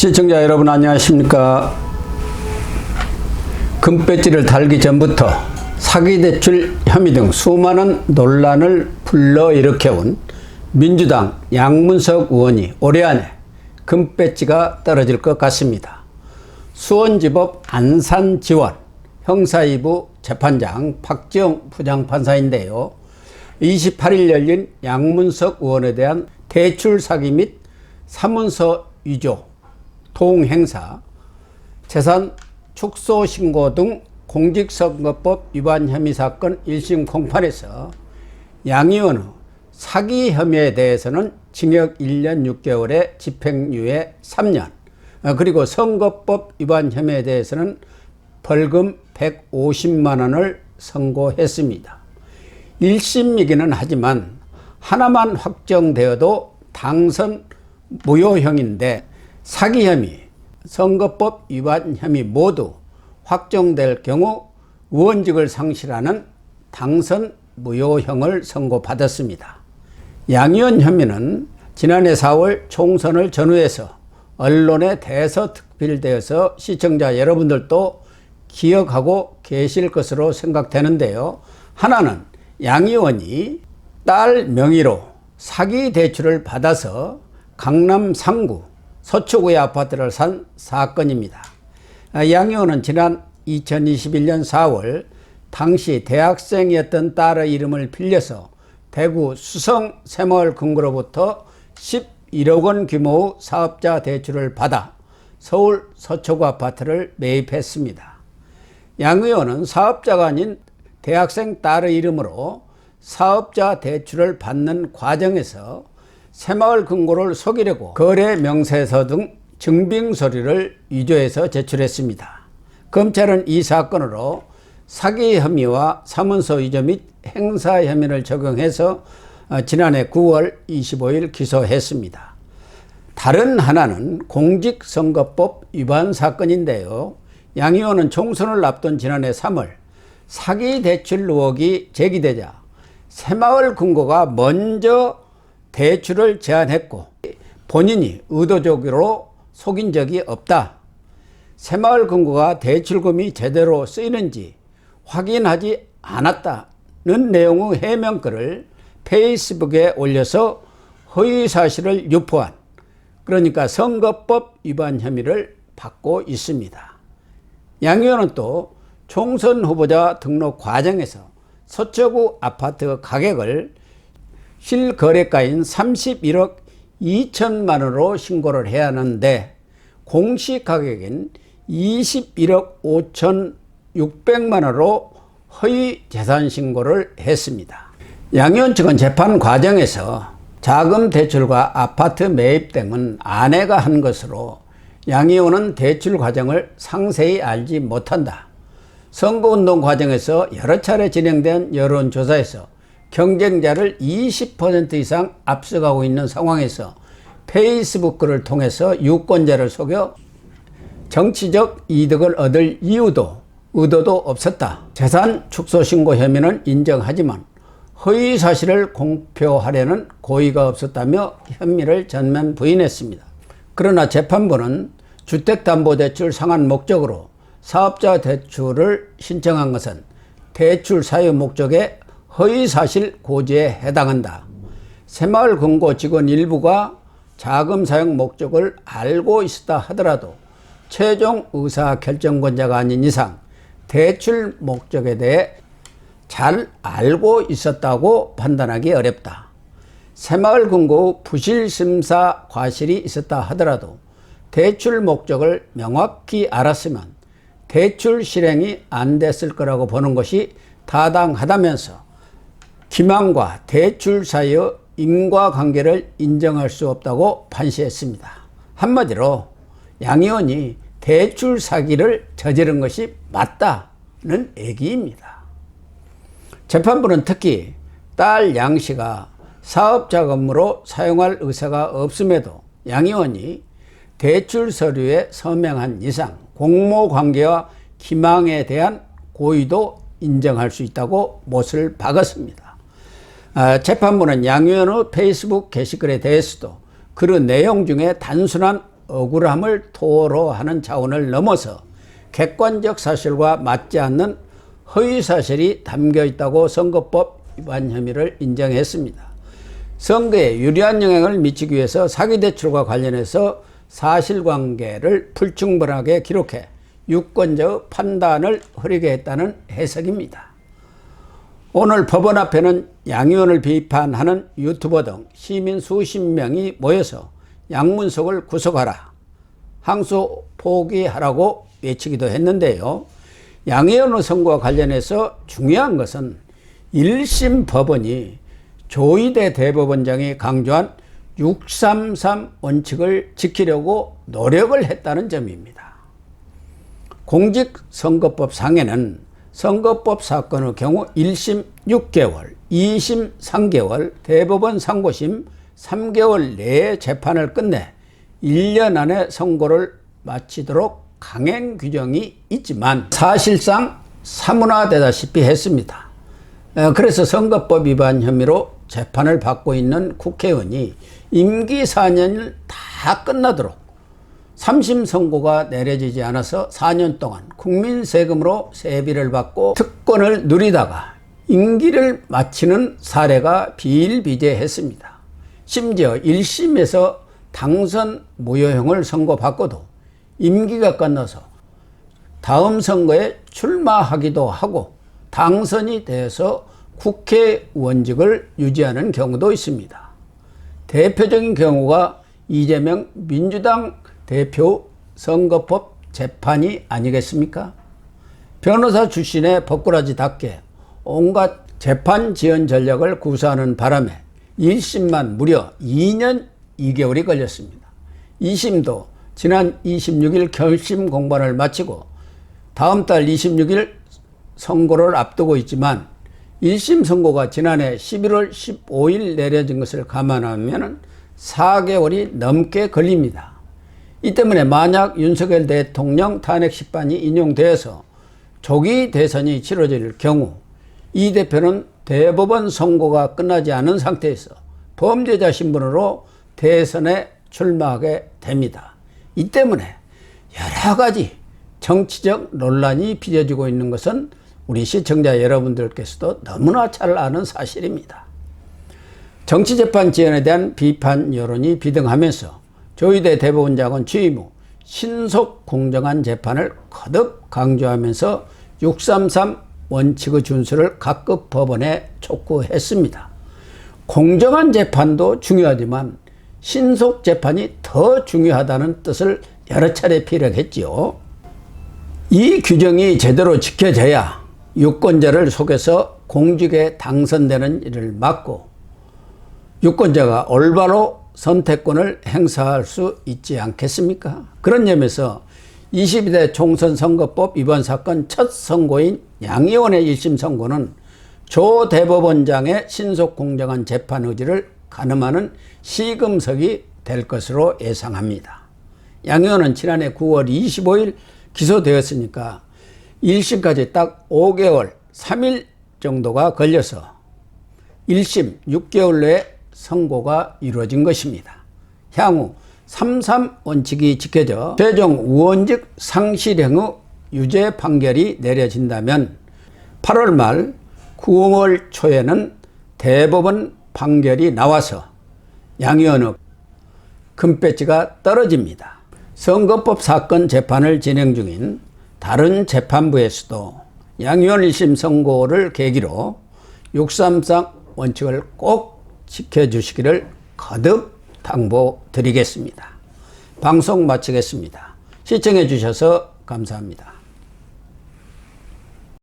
시청자 여러분 안녕하십니까. 금배지를 달기 전부터 사기대출 혐의 등 수많은 논란을 불러일으켜온 민주당 양문석 의원이 올해 안에 금배지가 떨어질 것 같습니다. 수원지법 안산지원 형사2부 재판장 박지영 부장판사인데요. 28일 열린 양문석 의원에 대한 대출 사기 및 사문서 위조, 동행사, 재산 축소 신고 등 공직선거법 위반 혐의 사건 1심 공판에서 양 의원의 사기 혐의에 대해서는 징역 1년 6개월에 집행유예 3년, 그리고 선거법 위반 혐의에 대해서는 벌금 150만 원을 선고했습니다. 1심이기는 하지만 하나만 확정되어도 당선 무효형인데 사기 혐의, 선거법 위반 혐의 모두 확정될 경우 의원직을 상실하는 당선 무효형을 선고받았습니다. 양 의원 혐의는 지난해 4월 총선을 전후해서 언론에 대서특필되어서 시청자 여러분들도 기억하고 계실 것으로 생각되는데요. 하나는 양 의원이 딸 명의로 사기 대출을 받아서 강남 상구 서초구의 아파트를 산 사건입니다. 양 의원은 지난 2021년 4월 당시 대학생이었던 딸의 이름을 빌려서 대구 수성 새마을 금고로부터 11억 원 규모의 사업자 대출을 받아 서울 서초구 아파트를 매입했습니다. 양 의원은 사업자가 아닌 대학생 딸의 이름으로 사업자 대출을 받는 과정에서 새마을 금고를 속이려고 거래 명세서 등 증빙 서류를 위조해서 제출했습니다. 검찰은 이 사건으로 사기 혐의와 사문서 위조 및 행사 혐의를 적용해서 지난해 9월 25일 기소했습니다. 다른 하나는 공직선거법 위반 사건인데요. 양 의원은 총선을 앞둔 지난해 3월 사기 대출 의혹이 제기되자 새마을 금고가 먼저 대출을 제안했고 본인이 의도적으로 속인 적이 없다. 새마을 금고가 대출금이 제대로 쓰이는지 확인하지 않았다는 내용의 해명글을 페이스북에 올려서 허위 사실을 유포한, 그러니까 선거법 위반 혐의를 받고 있습니다. 양 의원은 또 총선 후보자 등록 과정에서 서초구 아파트 가격을 실거래가인 31억 2천만 원으로 신고를 해야 하는데 공시가격인 21억 5천6백만 원으로 허위 재산 신고를 했습니다. 양 의원 측은 재판 과정에서 자금 대출과 아파트 매입 등은 아내가 한 것으로 양 의원은 대출 과정을 상세히 알지 못한다. 선거운동 과정에서 여러 차례 진행된 여론조사에서 경쟁자를 20% 이상 앞서가고 있는 상황에서 페이스북 글을 통해서 유권자를 속여 정치적 이득을 얻을 의도도 없었다. 재산 축소 신고 혐의는 인정하지만 허위 사실을 공표하려는 고의가 없었다며 혐의를 전면 부인했습니다. 그러나 재판부는 주택담보대출 상환 목적으로 사업자 대출을 신청한 것은 대출 사유 목적의 허위사실 고지에 해당한다. 새마을 금고 직원 일부가 자금 사용 목적을 알고 있었다 하더라도 최종 의사결정권자가 아닌 이상 대출 목적에 대해 잘 알고 있었다고 판단하기 어렵다. 새마을 금고의 부실심사 과실이 있었다 하더라도 대출 목적을 명확히 알았으면 대출 실행이 안 됐을 거라고 보는 것이 타당하다면서 기망과 대출 사이의 인과관계를 인정할 수 없다고 판시했습니다. 한마디로 양 의원이 대출 사기를 저지른 것이 맞다는 얘기입니다. 재판부는 특히 딸 양 씨가 사업자금으로 사용할 의사가 없음에도 양 의원이 대출 서류에 서명한 이상 공모관계와 기망에 대한 고의도 인정할 수 있다고 못을 박았습니다. 재판부는 양 의원의 페이스북 게시글에 대해서도 그 내용 중에 단순한 억울함을 토로하는 차원을 넘어서 객관적 사실과 맞지 않는 허위사실이 담겨 있다고 선거법 위반 혐의를 인정했습니다. 선거에 유리한 영향을 미치기 위해서 사기대출과 관련해서 사실관계를 불충분하게 기록해 유권자의 판단을 흐리게 했다는 해석입니다. 오늘 법원 앞에는 양 의원을 비판하는 유튜버 등 시민 수십 명이 모여서 양문석을 구속하라, 항소 포기하라고 외치기도 했는데요. 양 의원의 선거와 관련해서 중요한 것은 1심 법원이 조희대 대법원장이 강조한 633 원칙을 지키려고 노력을 했다는 점입니다. 공직선거법 상에는 선거법 사건의 경우 1심 6개월, 2심 3개월, 대법원 상고심 3개월 내에 재판을 끝내 1년 안에 선고를 마치도록 강행 규정이 있지만 사실상 사문화되다시피 했습니다. 그래서 선거법 위반 혐의로 재판을 받고 있는 국회의원이 임기 4년을 다 끝나도록 3심 선고가 내려지지 않아서 4년 동안 국민 세금으로 세비를 받고 특권을 누리다가 임기를 마치는 사례가 비일비재했습니다. 심지어 1심에서 당선 무효형을 선고받고도 임기가 끝나서 다음 선거에 출마하기도 하고 당선이 돼서 국회의원직을 유지하는 경우도 있습니다. 대표적인 경우가 이재명 민주당 대표 선거법 재판이 아니겠습니까? 변호사 출신의 법꾸라지답게 온갖 재판 지연 전략을 구사하는 바람에 1심만 무려 2년 2개월이 걸렸습니다. 2심도 지난 26일 결심 공판을 마치고 다음 달 26일 선고를 앞두고 있지만 1심 선고가 지난해 11월 15일 내려진 것을 감안하면 4개월이 넘게 걸립니다. 이 때문에 만약 윤석열 대통령 탄핵 심판이 인용되어서 조기 대선이 치러질 경우 이 대표는 대법원 선고가 끝나지 않은 상태에서 범죄자 신분으로 대선에 출마하게 됩니다. 이 때문에 여러 가지 정치적 논란이 빚어지고 있는 것은 우리 시청자 여러분들께서도 너무나 잘 아는 사실입니다. 정치재판 지연에 대한 비판 여론이 비등하면서 조희대 대법원장은 취임 후 신속 공정한 재판을 거듭 강조하면서 633 원칙의 준수를 각급 법원에 촉구했습니다. 공정한 재판도 중요하지만 신속 재판이 더 중요하다는 뜻을 여러 차례 피력했지요. 이 규정이 제대로 지켜져야 유권자를 속여서 공직에 당선되는 일을 막고 유권자가 올바로 선택권을 행사할 수 있지 않겠습니까? 그런 점에서 22대 총선 선거법 위반 사건 첫 선고인 양 의원의 1심 선고는 조 대법원장의 신속 공정한 재판 의지를 가늠하는 시금석이 될 것으로 예상합니다. 양 의원은 지난해 9월 25일 기소되었으니까 1심까지 딱 5개월 3일 정도가 걸려서 1심 6개월 내에 선고가 이루어진 것입니다. 향후 33 원칙이 지켜져 최종 의원직 상실형의 유죄 판결이 내려진다면 8월 말 9월 초에는 대법원 판결이 나와서 양 의원의 금배지가 떨어집니다. 선거법 사건 재판을 진행 중인 다른 재판부에서도 양 의원 1심 선고를 계기로 633 원칙을 꼭 지켜주시기를 거듭 당부드리겠습니다. 방송 마치겠습니다. 시청해 주셔서 감사합니다.